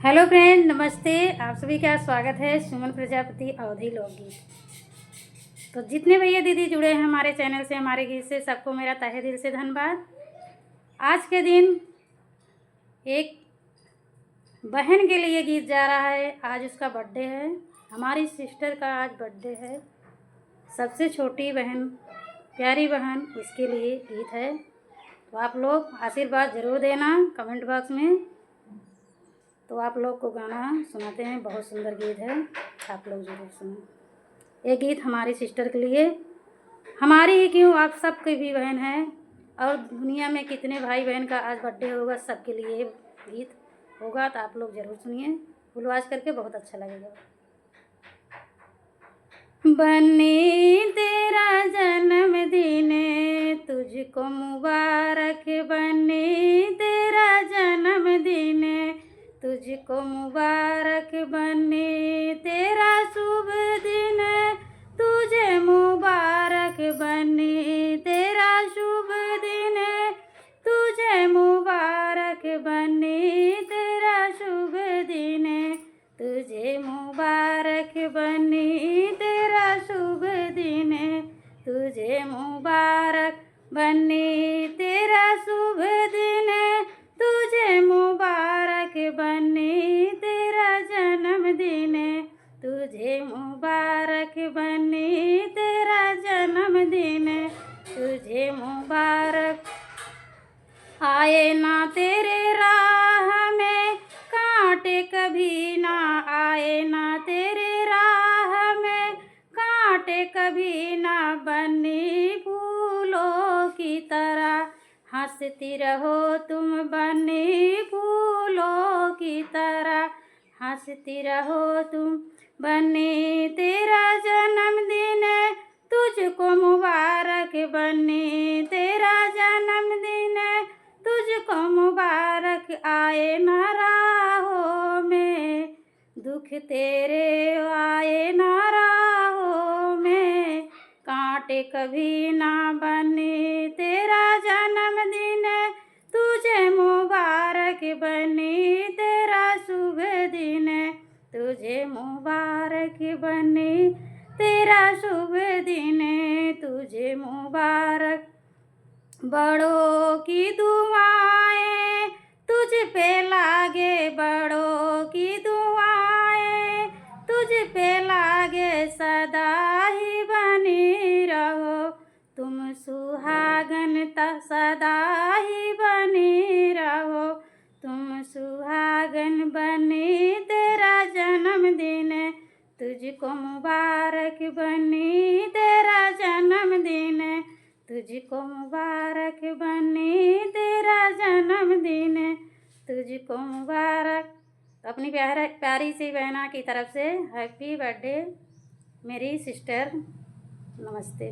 Hello friend, नमस्ते। आप सभी का स्वागत है सुमन प्रजापति अवधि लोकगीत। तो जितने भैया दीदी जुड़े हैं हमारे चैनल से, हमारे गीत से, सबको मेरा तहे दिल से धन्यवाद। आज के दिन एक बहन के लिए गीत जा रहा है। आज उसका बर्थडे है, हमारी सिस्टर का आज बर्थडे है। सबसे छोटी बहन, प्यारी बहन, उसके लिए गीत है। तो आप लोग आशीर्वाद ज़रूर देना कमेंट बॉक्स में। तो आप लोग को गाना सुनाते हैं, बहुत सुंदर गीत है, आप लोग ज़रूर सुनो। ये गीत हमारी सिस्टर के लिए, हमारी ही क्यों, आप सबकी भी बहन है, और दुनिया में कितने भाई बहन का आज बर्थडे होगा, सबके लिए गीत होगा। तो आप लोग ज़रूर सुनिए, फुलवाज करके, बहुत अच्छा लगेगा। बन्नी तेरा जन्मदिन तुझको मुबारक, बन्नी तेरा जन्मदिन तुझको मुबारक, बन्नी तेरा शुभ दिन तुझे मुबारक, बन्नी तेरा शुभ दिन तुझे मुबारक, बन्नी तेरा शुभ दिन तुझे मुबारक, बन्नी तेरा शुभ दिन तुझे मुबारक, बन्नी तेरा शुभ दिन तुझे मुबारक, बन्नी तेरा जन्मदिन तुझे मुबारक, बन्नी तेरा जन्मदिन तुझे मुबारक। आए ना तेरे राह में कांटे कभी ना, आए ना तेरे राह में कांटे कभी ना, बन्नी फूलों की तरह हंसती रहो तुम, बन्नी फूलों की तरह हंसती रहो तुम, बन्नी तेरा जन्मदिन तुझको मुबारक, बन्नी तेरा जन्मदिन तुझको मुबारक। आए ना राहों में दुख तेरे, आए ना राहों में कांटे कभी ना, बन्नी तेरा जन्मदिन तुझे मुबारक, बन्नी तेरा शुभ दिन तुझे मुबारक, बन्नी तेरा शुभ दिन तुझे मुबारक। बड़ों की दुआएं तुझ पे लागे, बड़ों की दुआएं तुझ पे लागे, सदा ही बनी रहो तुम सुहागन, सदा ही बनी रहो तुम सुहागन, बन्नी तेरा जन्मदिन तुझको मुबारक, बन्नी तेरा जन्मदिन तुझको मुबारक, बन्नी तेरा जन्मदिन तुझको मुबारक। अपनी प्यारी सी बहना की तरफ से हैप्पी बर्थडे मेरी सिस्टर, नमस्ते।